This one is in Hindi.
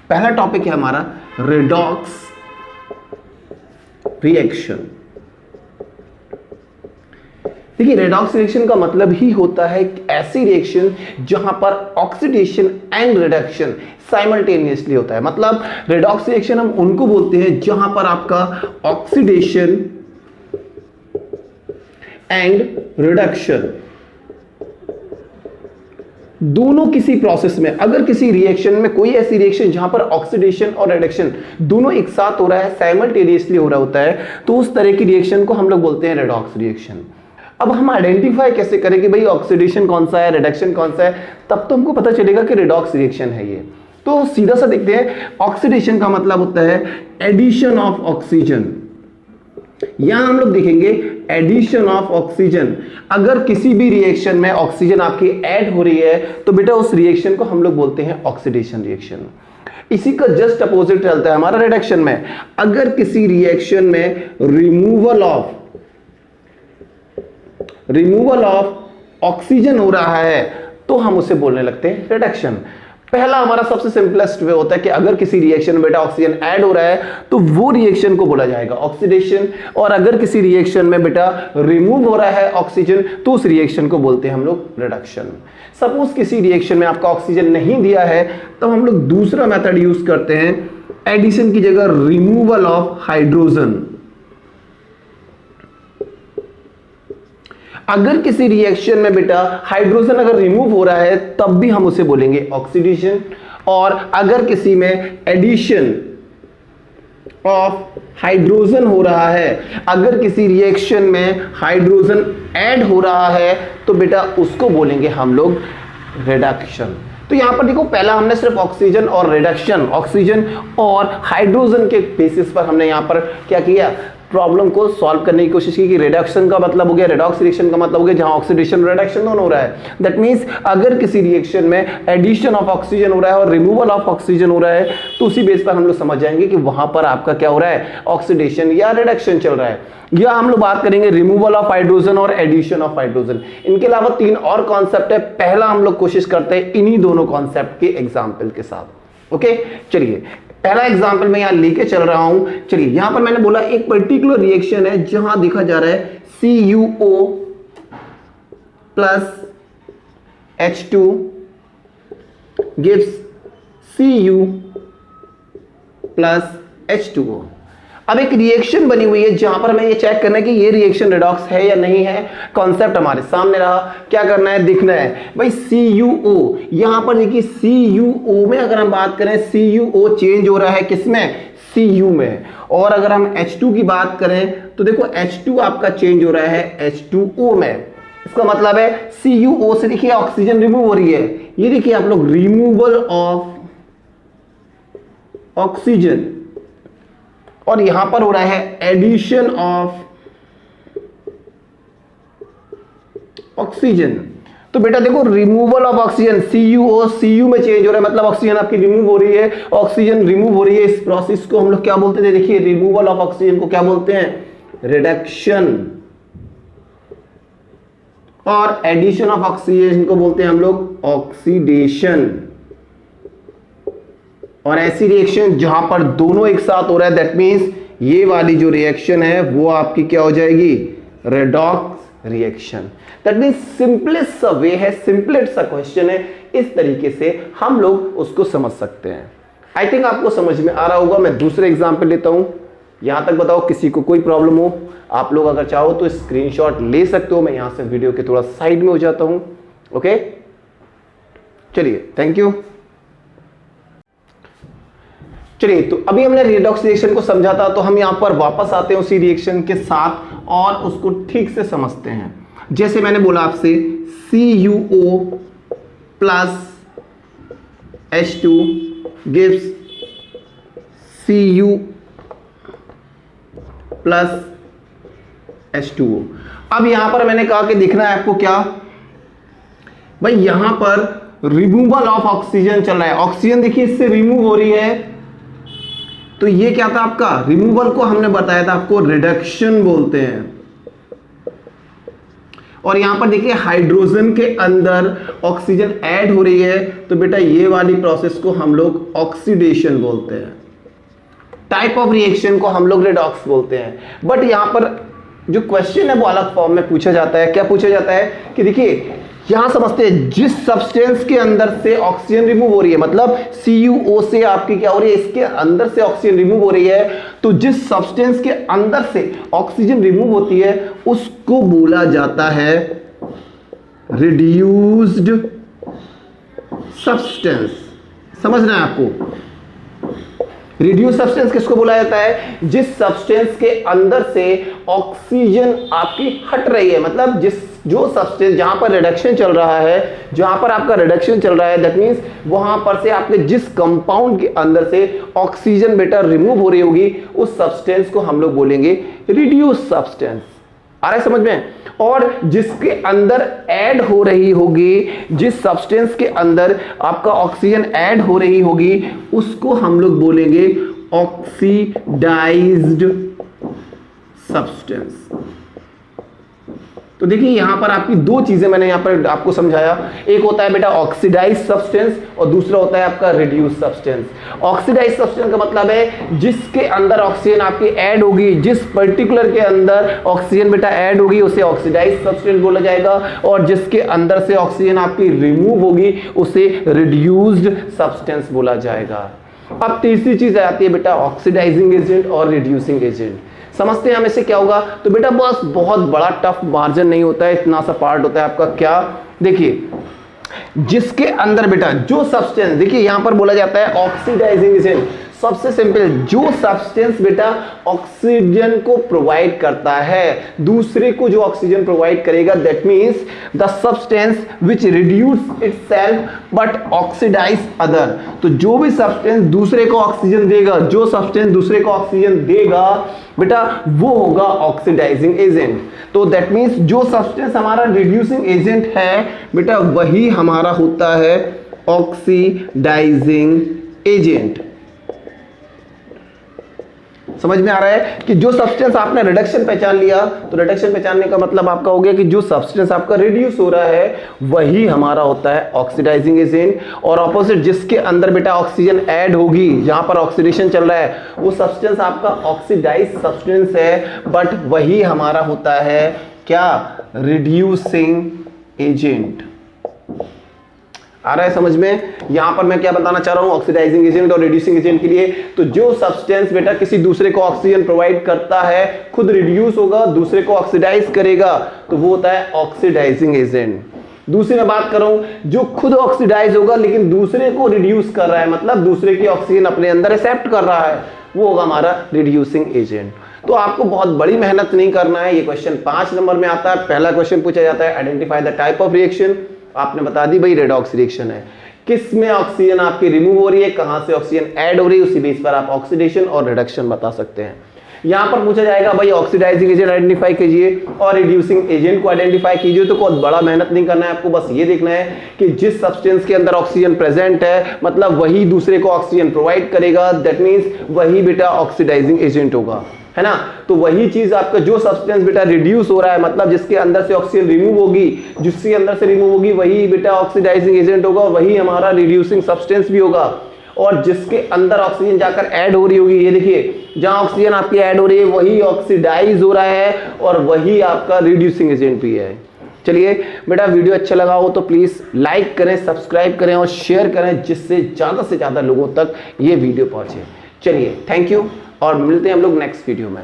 पहला टॉपिक है हमारा रेडॉक्स रिएक्शन। देखिए, रेडॉक्स रिएक्शन का मतलब ही होता है ऐसी रिएक्शन जहां पर ऑक्सीडेशन एंड रिडक्शन साइमल्टेनियसली होता है। मतलब रेडॉक्स रिएक्शन हम उनको बोलते हैं जहां पर आपका ऑक्सीडेशन एंड रिडक्शन दोनों किसी प्रोसेस में, अगर किसी रिएक्शन में कोई ऐसी रिएक्शन जहां पर ऑक्सीडेशन और रिडक्शन दोनों एक साथ हो रहा है, साइमल्टेनियसली हो रहा होता है, तो उस तरह की रिएक्शन को हम लोग बोलते हैं रेडॉक्स रिएक्शन। अब हम आइडेंटिफाई कैसे करें कि भाई ऑक्सीडेशन कौन सा है, रिडक्शन कौन सा है, तब तो हमको पता चलेगा कि रेडॉक्स रिएक्शन है ये। तो सीधा सा देखते हैं, ऑक्सीडेशन का मतलब होता है एडिशन ऑफ ऑक्सीजन। यहां हम लोग देखेंगे एडिशन ऑफ ऑक्सीजन। अगर किसी भी रिएक्शन में ऑक्सीजन आपकी ऐड हो रही है तो बेटा उस रिएक्शन को हम लोग बोलते हैं ऑक्सीडेशन रिएक्शन। इसी का जस्ट अपोजिट चलता है हमारा रिडक्शन में। अगर किसी रिएक्शन में रिमूवल ऑफ ऑक्सीजन हो रहा है तो हम उसे बोलने लगते हैं रिडक्शन। पहला हमारा सबसे सिंपलेस्ट वे होता है कि अगर किसी रिएक्शन में बेटा ऑक्सीजन ऐड हो रहा है तो वो रिएक्शन को बोला जाएगा ऑक्सीडेशन, और अगर किसी रिएक्शन में बेटा रिमूव हो रहा है ऑक्सीजन तो उस रिएक्शन को बोलते हैं हम लोग रिडक्शन। सपोज किसी रिएक्शन में आपका ऑक्सीजन नहीं दिया है तो हम लोग दूसरा मेथड यूज करते हैं, एडिशन की जगह रिमूवल ऑफ हाइड्रोजन। अगर किसी रिएक्शन में बेटा हाइड्रोजन अगर रिमूव हो रहा है तब भी हम उसे बोलेंगे ऑक्सीडेशन, और अगर किसी में एडिशन ऑफ हाइड्रोजन हो रहा है, अगर किसी रिएक्शन में हाइड्रोजन ऐड हो रहा है तो बेटा उसको बोलेंगे हम लोग रिडक्शन। तो यहां पर देखो, पहला हमने सिर्फ ऑक्सीजन और रिडक्शन, ऑक्सीजन और हाइड्रोजन के बेसिस पर हमने यहां पर क्या किया, प्रॉब्लम को सॉल्व करने की कोशिश की कि रिडक्शन का मतलब हो गया, रेडॉक्स रिएक्शन का मतलब हो गया जहां ऑक्सीडेशन रिडक्शन दोनों हो रहा है। दैट मींस अगर किसी रिएक्शन में एडिशन ऑफ ऑक्सीजन हो रहा है और रिमूवल ऑफ ऑक्सीजन हो रहा है तो उसी बेस पर हम लोग समझ जाएंगे कि वहां पर आपका क्या हो रहा है, ऑक्सीडेशन या रिडक्शन चल रहा है। या हम लोग बात करेंगे रिमूवल ऑफ हाइड्रोजन और एडिशन ऑफ हाइड्रोजन। इनके अलावा 3 और कॉन्सेप्ट है, पहला हम लोग कोशिश करते हैं इन्हीं दोनों कॉन्सेप्ट के एग्जाम्पल के साथ। ओके, चलिए पहला एग्जांपल मैं यहां लेके चल रहा हूं। चलिए यहां पर मैंने बोला एक पर्टिकुलर रिएक्शन है जहां देखा जा रहा है CuO plus H2 gives Cu plus H2O। अब एक रिएक्शन बनी हुई है जहां पर हमें ये चेक करना है कि ये रिएक्शन रेडॉक्स है या नहीं है। कॉन्सेप्ट हमारे सामने रहा, क्या करना है, देखना है भाई CuO। यहां पर देखिए CuO में अगर हम बात करें, CuO चेंज हो रहा है किसमें, Cu में। और अगर हम H2 की बात करें तो देखो H2 आपका चेंज हो रहा है H2O में। इसका मतलब है CuO से देखिए ऑक्सीजन रिमूव हो रही है, ये देखिए आप लोग रिमूवल ऑफ ऑक्सीजन, और यहां पर हो रहा है एडिशन ऑफ ऑक्सीजन। तो बेटा देखो removal of oxygen, CuO Cu में चेंज हो रहा है, मतलब ऑक्सीजन आपकी रिमूव हो रही है, ऑक्सीजन रिमूव हो रही है। इस प्रोसेस को हम लोग क्या बोलते थे, देखिए रिमूवल ऑफ ऑक्सीजन को क्या बोलते हैं, रिडक्शन, और एडिशन ऑफ ऑक्सीजन को बोलते हैं हम लोग ऑक्सीडेशन। और ऐसी रिएक्शन जहां पर दोनों एक साथ हो रहा है, दैट मींस ये वाली जो रिएक्शन है वो आपकी क्या हो जाएगी, redox reaction. That means simplest सा वे है, सिंपलेस्ट सा क्वेश्चन है, इस तरीके से हम लोग उसको समझ सकते हैं। आई थिंक आपको समझ में आ रहा होगा। मैं दूसरे एग्जाम्पल लेता हूं, यहां तक बताओ किसी को कोई प्रॉब्लम हो, आप लोग अगर चाहो तो स्क्रीनशॉट ले सकते हो। मैं यहां से वीडियो के थोड़ा साइड में हो जाता हूं। ओके, चलिए, थैंक यू। चलिए, तो अभी हमने रेडॉक्स रिएक्शन को समझा था, तो हम यहां पर वापस आते हैं उसी रिएक्शन के साथ और उसको ठीक से समझते हैं। जैसे मैंने बोला आपसे CuO plus H2 gives Cu plus H2O। अब यहां पर मैंने कहा कि देखना है आपको क्या, भाई यहां पर रिमूवल ऑफ ऑक्सीजन चल रहा है, ऑक्सीजन देखिए इससे रिमूव हो रही है, तो ये क्या था आपका, रिमूवल को हमने बताया था आपको रिडक्शन बोलते हैं। और यहां पर देखिए हाइड्रोजन के अंदर ऑक्सीजन ऐड हो रही है, तो बेटा ये वाली प्रोसेस को हम लोग ऑक्सीडेशन बोलते हैं। टाइप ऑफ रिएक्शन को हम लोग रेडॉक्स बोलते हैं। बट यहां पर जो क्वेश्चन है वो अलग फॉर्म में पूछा जाता है। क्या पूछा जाता है कि देखिए यहां समझते हैं, जिस सब्सटेंस के अंदर से ऑक्सीजन रिमूव हो रही है, मतलब CuO से आपकी क्या हो रही है, इसके अंदर से ऑक्सीजन रिमूव हो रही है, तो जिस सब्सटेंस के अंदर से ऑक्सीजन रिमूव होती है उसको बोला जाता है रिड्यूस्ड सब्सटेंस। समझना है आपको, रिड्यूस सब्सटेंस किसको बोला जाता है, जिस सब्सटेंस के अंदर से ऑक्सीजन आपकी हट रही है, मतलब जो सब्सटेंस जहां पर रिडक्शन चल रहा है, जहां पर आपका रिडक्शन चल रहा है, दैट मींस वहां पर से आपके जिस कंपाउंड के अंदर से ऑक्सीजन बेटा रिमूव हो रही होगी, उस सब्सटेंस को हम लोग बोलेंगे रिड्यूस सब्सटेंस। आ रहा है समझ में? और जिसके अंदर ऐड हो रही होगी, जिस सब्सटेंस के अंदर आपका ऑक्सीजन ऐड हो रही होगी, उसको हम लोग बोलेंगे ऑक्सीडाइज्ड सब्सटेंस। तो देखिए यहां पर आपकी दो चीजें मैंने यहां पर आपको समझाया। एक होता है बेटा ऑक्सीडाइज्ड सब्सटेंस और दूसरा होता है आपका रिड्यूस सब्सटेंस। ऑक्सीडाइज्ड सब्सटेंस का मतलब है जिसके अंदर ऑक्सीजन आपकी ऐड होगी, जिस पर्टिकुलर के अंदर ऑक्सीजन बेटा ऐड होगी उसे ऑक्सीडाइज्ड सब्सटेंस बोला जाएगा, और जिसके अंदर से ऑक्सीजन आपकी रिमूव होगी उसे रिड्यूस्ड सब्सटेंस बोला जाएगा। अब तीसरी चीज आती है बेटा ऑक्सीडाइजिंग एजेंट और रिड्यूसिंग एजेंट। समझते हैं हम इससे क्या होगा। तो बेटा बस बहुत बड़ा टफ मार्जिन नहीं होता है, इतना सा पार्ट होता है आपका। क्या देखिए, जिसके अंदर बेटा जो सब्सटेंस, देखिए यहां पर बोला जाता है ऑक्सीडाइजिंग एजेंट। सबसे सिंपल, जो सब्सटेंस बेटा ऑक्सीजन को प्रोवाइड करता है, दूसरे को जो ऑक्सीजन प्रोवाइड करेगा, that means the substance which reduce itself but oxidise other. तो जो भी सब्सटेंस दूसरे को ऑक्सीजन देगा, जो सब्सटेंस दूसरे को ऑक्सीजन देगा बेटा, वो होगा ऑक्सीडाइजिंग एजेंट। तो दैट मींस जो सब्सटेंस हमारा रिड्यूसिंग एजेंट है बेटा, वही हमारा होता है ऑक्सीडाइजिंग एजेंट। समझ में आ रहा है कि जो सब्सटेंस आपने रिडक्शन पहचान लिया, तो रिडक्शन पहचानने का मतलब आपका हो गया कि जो सब्सटेंस आपका रिड्यूस हो रहा है वही हमारा होता है ऑक्सीडाइजिंग एजेंट। और ऑपोजिट, जिसके अंदर बेटा ऑक्सीजन ऐड होगी, जहां पर ऑक्सीडेशन चल रहा है, वो सब्सटेंस आपका ऑक्सीडाइज्ड सब्सटेंस है, बट वही हमारा होता है क्या, रिड्यूसिंग एजेंट। आ रहा है समझ में? यहां पर मैं क्या बताना चाह रहा हूं ऑक्सीडाइजिंग एजेंट और रिड्यूसिंग एजेंट के लिए। तो जो सब्सटेंस बेटा किसी दूसरे को ऑक्सीजन प्रोवाइड करता है, खुद रिड्यूस होगा, दूसरे को ऑक्सीडाइज करेगा, तो वो होता है ऑक्सीडाइजिंग एजेंट। दूसरी मैं बात कर रहा हूं, जो खुद ऑक्सीडाइज होगा लेकिन दूसरे को रिड्यूस कर रहा है, मतलब दूसरे की ऑक्सीजन अपने अंदर एक्सेप्ट कर रहा है, वो होगा हमारा रिड्यूसिंग एजेंट। तो आपको बहुत बड़ी मेहनत नहीं करना है। ये क्वेश्चन 5 नंबर में आता है। पहला क्वेश्चन पूछा जाता है identify the type of reaction. आपने बता दी भाई रेडॉक्स रिएक्शन है, किस में ऑक्सीजन आपकी रिमूव हो रही है, कहां से ऑक्सीजन ऐड हो रही है, उसी बेस पर आप ऑक्सीडेशन और रिडक्शन बता सकते हैं। यहां पर पूछा जाएगा भाई ऑक्सीडाइजिंग एजेंट आइडेंटिफाई कीजिए और रिड्यूसिंग एजेंट को आइडेंटिफाई कीजिए। तो बहुत बड़ा मेहनत नहीं करना है आपको, बस ये देखना है कि जिस सब्सटेंस के अंदर ऑक्सीजन प्रेजेंट है, मतलब वही दूसरे को ऑक्सीजन प्रोवाइड करेगा, दैट मींस वही बेटा ऑक्सीडाइजिंग एजेंट होगा, है ना। तो वही चीज आपका जो सब्सटेंस बेटा रिड्यूस हो रहा है, मतलब जिसके अंदर से ऑक्सीजन रिमूव होगी, जिसके अंदर से रिमूव होगी, वही बेटा ऑक्सीडाइजिंग एजेंट होगा, वही हमारा रिड्यूसिंग सब्सटेंस भी होगा। और जिसके अंदर ऑक्सीजन जाकर ऐड हो रही होगी, ये देखिए जहां ऑक्सीजन आपकी ऐड हो रही है वही ऑक्सीडाइज हो रहा है और वही आपका रिड्यूसिंग एजेंट भी है। चलिए बेटा, वीडियो अच्छा लगा हो तो प्लीज लाइक करें, सब्सक्राइब करें और शेयर करें, जिससे ज्यादा से ज्यादा लोगों तक ये वीडियो पहुंचे। चलिए थैंक यू और मिलते हैं हम लोग नेक्स्ट वीडियो में।